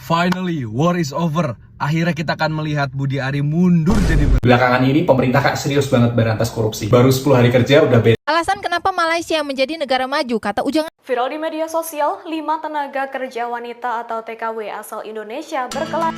Finally, war is over. Akhirnya kita akan melihat Budi Ari mundur jadi menteri. Belakangan ini pemerintah kak serius banget berantas korupsi. Baru 10 hari kerja udah beda. Alasan kenapa Malaysia menjadi negara maju, kata Ujang. Viral di media sosial, 5 tenaga kerja wanita atau TKW asal Indonesia berkelas.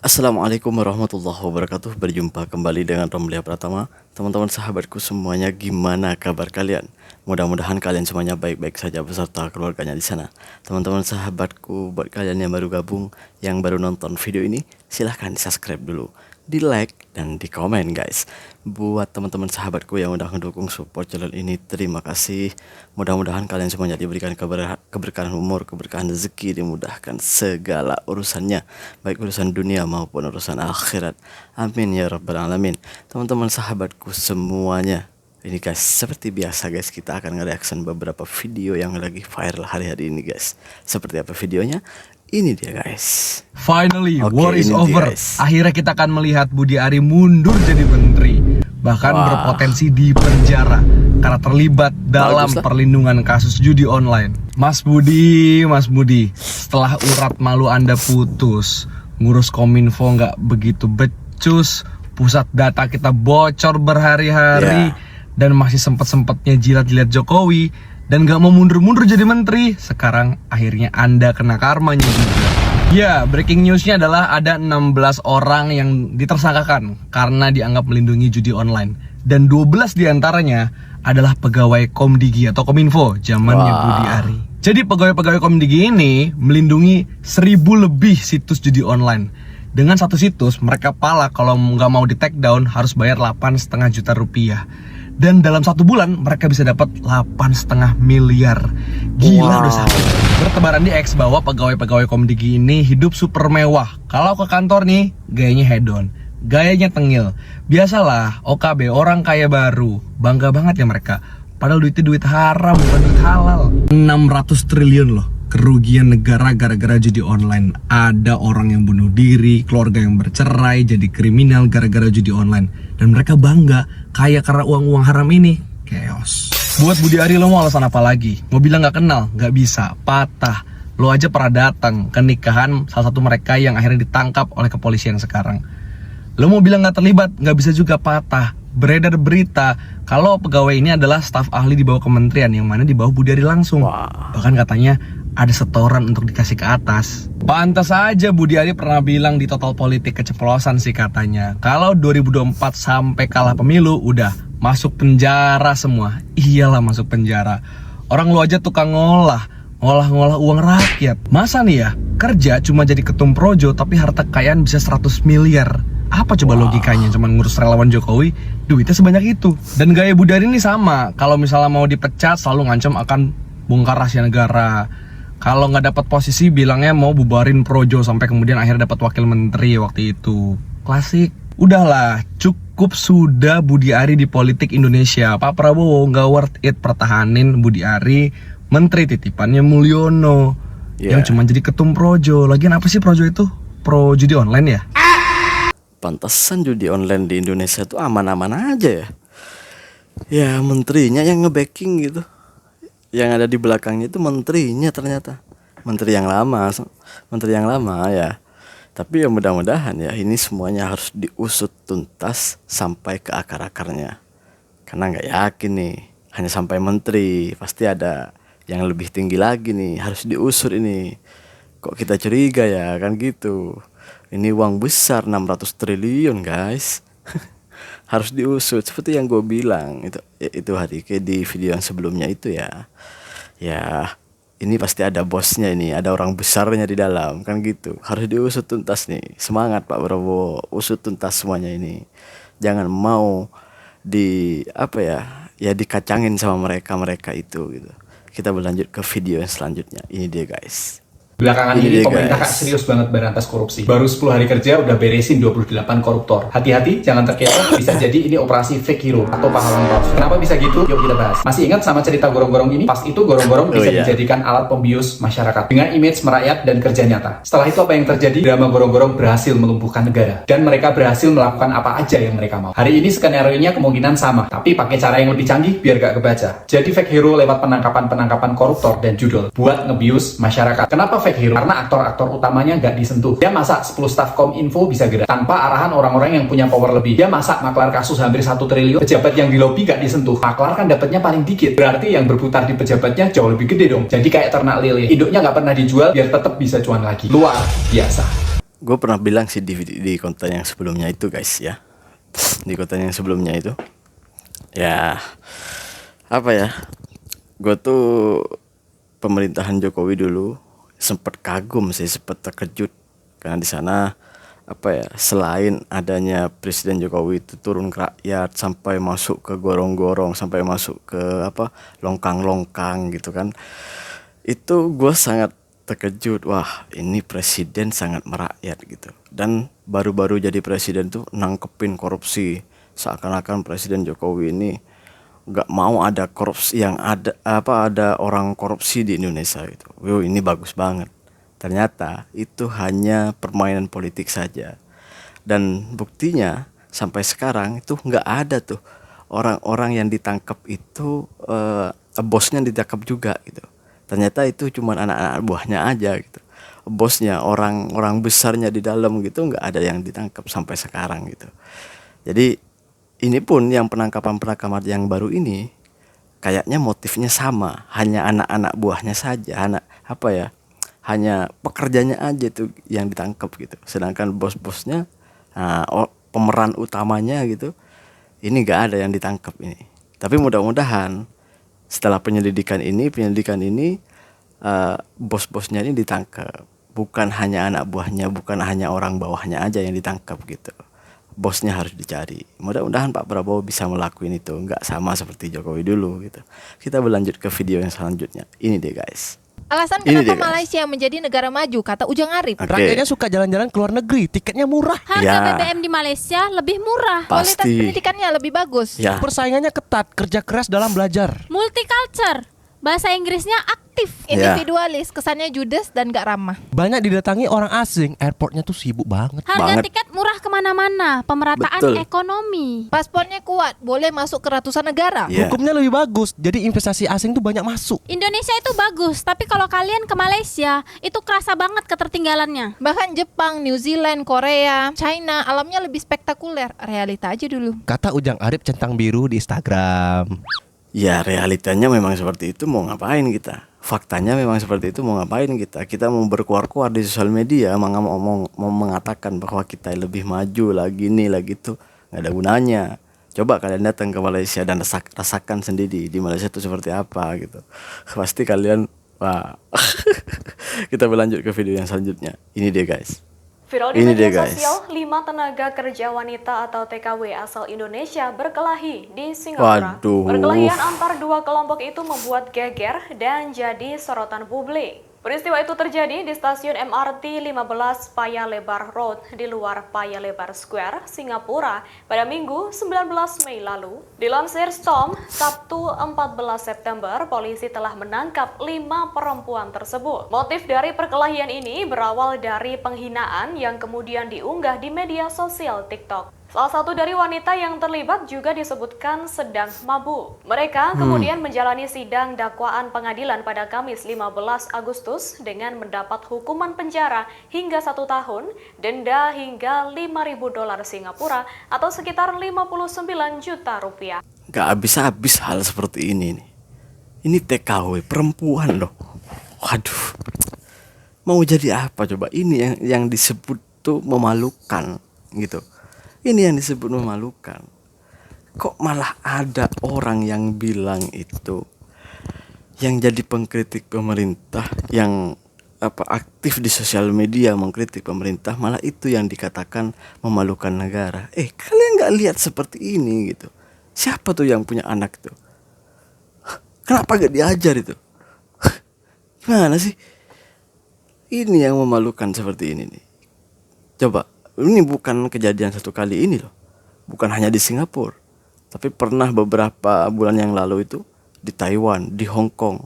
Assalamualaikum warahmatullahi wabarakatuh. Berjumpa kembali dengan Romlia Pratama. Teman-teman sahabatku semuanya, gimana kabar kalian? Mudah-mudahan kalian semuanya baik-baik saja beserta keluarganya di sana. Teman-teman sahabatku, buat kalian yang baru gabung, yang baru nonton video ini, silahkan di subscribe dulu, di like dan di komen guys. Buat teman-teman sahabatku yang udah ngedukung support channel ini, terima kasih. Mudah-mudahan kalian semuanya diberikan keberkahan umur, keberkahan rezeki, dimudahkan segala urusannya, baik urusan dunia maupun urusan akhirat. Amin ya rabbal alamin. Teman-teman sahabatku semuanya, ini guys, seperti biasa guys, kita akan nge-reaction beberapa video yang lagi viral hari-hari ini guys. Seperti apa videonya? Ini dia guys. Finally, Oke, war is ini dia, over. guys. Akhirnya kita akan melihat Budi Ari mundur jadi menteri. Bahkan Wah. berpotensi di penjara karena terlibat dalam Bagus lah. perlindungan kasus judi online. Mas Budi, setelah urat malu Anda putus, ngurus Kominfo nggak begitu becus, pusat data kita bocor berhari-hari, dan masih sempet-sempetnya jilat-jilat Jokowi, dan gak mau mundur-mundur jadi menteri. Sekarang akhirnya Anda kena karmanya juga. Ya, breaking newsnya adalah ada 16 orang yang ditersangkakan karena dianggap melindungi judi online. Dan 12 diantaranya adalah pegawai Komdigi atau Kominfo zamannya Budi Ari. Jadi pegawai-pegawai Komdigi ini melindungi 1000 lebih situs judi online. Dengan satu situs, mereka pala kalau nggak mau di take down harus bayar 8,5 juta rupiah. Dan dalam 1 bulan mereka bisa dapat 8,5 miliar. Gila, udah sakit. Bertebaran di X bahwa pegawai-pegawai Komdigi ini hidup super mewah. Kalau ke kantor nih, gayanya hedon, gayanya tengil. Biasalah, OKB, orang kaya baru. Bangga banget ya mereka. Padahal duitnya duit haram, bukan duit halal. 600 triliun loh kerugian negara gara-gara judi online. Ada orang yang bunuh diri, keluarga yang bercerai, jadi kriminal gara-gara judi online. Dan mereka bangga, kaya karena uang-uang haram ini. Chaos. Buat Budi Ari, lo mau alasan apa lagi? Mau bilang gak kenal? Gak bisa, patah. Lo aja pernah datang ke nikahan salah satu mereka yang akhirnya ditangkap oleh kepolisian sekarang. Lo mau bilang gak terlibat? Gak bisa juga, patah. Beredar berita kalau pegawai ini adalah staf ahli di bawah kementerian, yang mana di bawah Budi Ari langsung. Bahkan katanya ada setoran untuk dikasih ke atas. Pantas aja Budi Ari pernah bilang di Total Politik keceplosan sih katanya, kalau 2024 sampai kalah pemilu udah masuk penjara semua. Iyalah masuk penjara. Orang lu aja tukang ngolah uang rakyat. Masa nih ya, kerja cuma jadi ketum projo tapi harta kekayaan bisa 100 miliar. Apa coba logikanya? Cuman ngurus relawan Jokowi, duitnya sebanyak itu. Dan gaya Budi Ari ini sama. Kalau misalnya mau dipecat, selalu ngancam akan bongkar rahasia negara. Kalau nggak dapat posisi, bilangnya mau bubarin projo, sampai kemudian akhirnya dapat wakil menteri waktu itu. Klasik. Udahlah, cukup sudah Budi Ari di politik Indonesia. Pak Prabowo nggak worth it pertahanin Budi Ari, menteri titipannya Mulyono, yang cuma jadi ketum projo. Lagian apa sih projo itu? Pro judi online ya? Pantesan judi online di Indonesia tuh aman-aman aja ya. Ya menterinya yang nge-backing gitu. Yang ada di belakangnya itu menterinya ternyata. Menteri yang lama ya. Tapi ya mudah-mudahan ya ini semuanya harus diusut tuntas sampai ke akar-akarnya. Karena nggak yakin nih hanya sampai menteri, pasti ada yang lebih tinggi lagi nih, harus diusut ini. Kok kita curiga ya kan gitu. Ini uang besar 600 triliun guys. Harus diusut seperti yang gue bilang itu hari kayak di video yang sebelumnya itu ya. Ya, ini pasti ada bosnya ini, ada orang besarnya di dalam kan gitu. Harus diusut tuntas nih. Semangat Pak Prabowo, usut tuntas semuanya ini. Jangan mau dikacangin sama mereka itu gitu. Kita berlanjut ke video yang selanjutnya. Ini dia guys. Belakangan Ini ini dia, pemerintah guys. serius banget berantas korupsi. Baru 10 hari kerja udah beresin 28 koruptor. Hati-hati, jangan terkecoh, bisa jadi ini operasi fake hero atau pahlawan palsu. Kenapa bisa gitu? Yuk kita bahas. Masih ingat sama cerita gorong-gorong ini? Pas itu gorong-gorong bisa iya. dijadikan alat pembius masyarakat dengan image merakyat dan kerja nyata. Setelah itu apa yang terjadi? Drama gorong-gorong berhasil melumpuhkan negara dan mereka berhasil melakukan apa aja yang mereka mau. Hari ini skenario-nya kemungkinan sama, tapi pakai cara yang lebih canggih biar gak kebaca. Jadi fake hero lewat penangkapan koruptor dan judol buat ngebius masyarakat. Kenapa fake hero? Karena aktor-aktor utamanya gak disentuh. Dia masak 10 staf Kominfo bisa gerak tanpa arahan orang-orang yang punya power lebih. Dia masak maklar kasus hampir 1 triliun, pejabat yang di lobi gak disentuh. Maklar kan dapatnya paling dikit, berarti yang berputar di pejabatnya jauh lebih gede dong. Jadi kayak ternak lele, induknya gak pernah dijual biar tetap bisa cuan lagi. Luar biasa. Gue pernah bilang sih di konten yang sebelumnya itu guys ya. Di konten yang sebelumnya itu ya apa ya, gue tuh pemerintahan Jokowi dulu sempet kagum sih, sempet terkejut karena di sana apa ya, selain adanya Presiden Jokowi itu turun ke rakyat sampai masuk ke gorong-gorong, sampai masuk ke apa longkang-longkang gitu kan, itu gue sangat terkejut. Wah, ini presiden sangat merakyat gitu. Dan baru-baru jadi presiden tuh nangkepin korupsi, seakan-akan Presiden Jokowi ini nggak mau ada korupsi, yang ada orang korupsi di Indonesia gitu. Wow, ini bagus banget. Ternyata itu hanya permainan politik saja. Dan buktinya sampai sekarang itu nggak ada tuh orang-orang yang ditangkap itu, bosnya ditangkap juga gitu. Ternyata itu cuma anak-anak buahnya aja gitu. Bosnya, orang-orang besarnya di dalam gitu nggak ada yang ditangkap sampai sekarang gitu. Jadi ini pun yang penangkapan yang baru ini kayaknya motifnya sama, hanya anak-anak buahnya saja, hanya pekerjanya aja tuh yang ditangkap gitu. Sedangkan bos-bosnya, pemeran utamanya gitu, ini nggak ada yang ditangkap ini. Tapi mudah-mudahan setelah penyelidikan ini bos-bosnya ini ditangkap, bukan hanya anak buahnya, bukan hanya orang bawahnya aja yang ditangkap gitu. Bosnya harus dicari. Mudah-mudahan Pak Prabowo bisa melakukan itu, nggak sama seperti Jokowi dulu gitu. Kita berlanjut ke video yang selanjutnya. Ini deh guys. Alasan Ini kenapa dia, guys. Malaysia menjadi negara maju, kata Ujang Arif. Oke. Rakyatnya suka jalan-jalan ke luar negeri, tiketnya murah. Harga Ya. BBM di Malaysia lebih murah. Kualitas Pasti. pendidikannya lebih bagus. Ya. Persaingannya ketat, kerja keras dalam belajar. Multicultural. Bahasa Inggrisnya aktif. Individualis, kesannya judes dan gak ramah. Banyak didatangi orang asing, airportnya tuh sibuk banget. Harga Banget. tiket murah kemana-mana. Pemerataan Betul. ekonomi. Paspornya kuat, boleh masuk ke ratusan negara. Ya. Hukumnya lebih bagus, jadi investasi asing tuh banyak masuk. Indonesia itu bagus, tapi kalau kalian ke Malaysia, itu kerasa banget ketertinggalannya. Bahkan Jepang, New Zealand, Korea, China, alamnya lebih spektakuler. Realita aja dulu. Kata Ujang Arif centang biru di Instagram. Ya realitanya memang seperti itu, mau ngapain kita? Faktanya memang seperti itu, mau ngapain kita? Kita mau berkuar-kuar di sosial media, mau mengatakan bahwa kita lebih maju lagi nih lagi tuh, nggak ada gunanya. Coba kalian datang ke Malaysia dan rasakan sendiri di Malaysia itu seperti apa gitu. Pasti kalian wah. Kita berlanjut ke video yang selanjutnya. Ini dia guys. Viral di Ini media dia, guys. sosial, 5 tenaga kerja wanita atau TKW asal Indonesia berkelahi di Singapura. Waduh. Perkelahian antar dua kelompok itu membuat geger dan jadi sorotan publik. Peristiwa itu terjadi di stasiun MRT 15 Paya Lebar Road di luar Paya Lebar Square, Singapura pada Minggu 19 Mei lalu. Dilansir Storm, Sabtu 14 September, polisi telah menangkap 5 perempuan tersebut. Motif dari perkelahian ini berawal dari penghinaan yang kemudian diunggah di media sosial TikTok. Salah satu dari wanita yang terlibat juga disebutkan sedang mabuk. Mereka kemudian menjalani sidang dakwaan pengadilan pada Kamis 15 Agustus dengan mendapat hukuman penjara hingga 1 tahun, denda hingga 5.000 dolar Singapura atau sekitar 59 juta rupiah. Gak habis-habis hal seperti ini nih. Ini TKW perempuan loh. Waduh. Mau jadi apa coba? Ini yang disebut tuh memalukan gitu. Ini yang disebut memalukan. Kok malah ada orang yang bilang itu, yang jadi pengkritik pemerintah, yang aktif di sosial media mengkritik pemerintah, malah itu yang dikatakan memalukan negara. Kalian nggak lihat seperti ini gitu? Siapa tuh yang punya anak tuh? Kenapa gak diajar itu? Gimana sih? Ini yang memalukan seperti ini nih. Coba, ini bukan kejadian satu kali ini loh. Bukan hanya di Singapura, tapi pernah beberapa bulan yang lalu itu di Taiwan, di Hong Kong.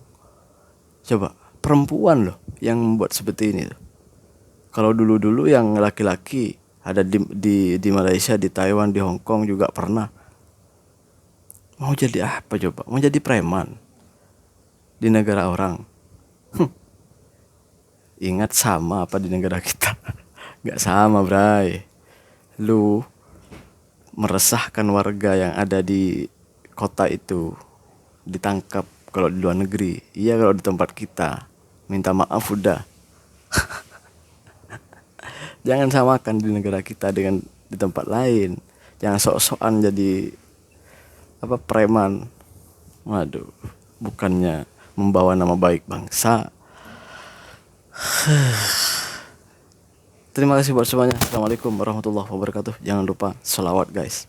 Coba, perempuan loh yang membuat seperti ini loh. Kalau dulu-dulu yang laki-laki ada di Malaysia, di Taiwan, di Hong Kong juga pernah. Mau jadi apa coba? Mau jadi preman di negara orang. Ingat sama apa di negara kita? Gak sama, bray. Lu meresahkan warga yang ada di kota itu, ditangkap kalau di luar negeri. Iya, kalau di tempat kita minta maaf udah. Jangan samakan di negara kita dengan di tempat lain. Jangan sok-sokan jadi preman. Waduh, bukannya membawa nama baik bangsa. Terima kasih buat semuanya. Assalamualaikum warahmatullahi wabarakatuh. Jangan lupa sholawat guys.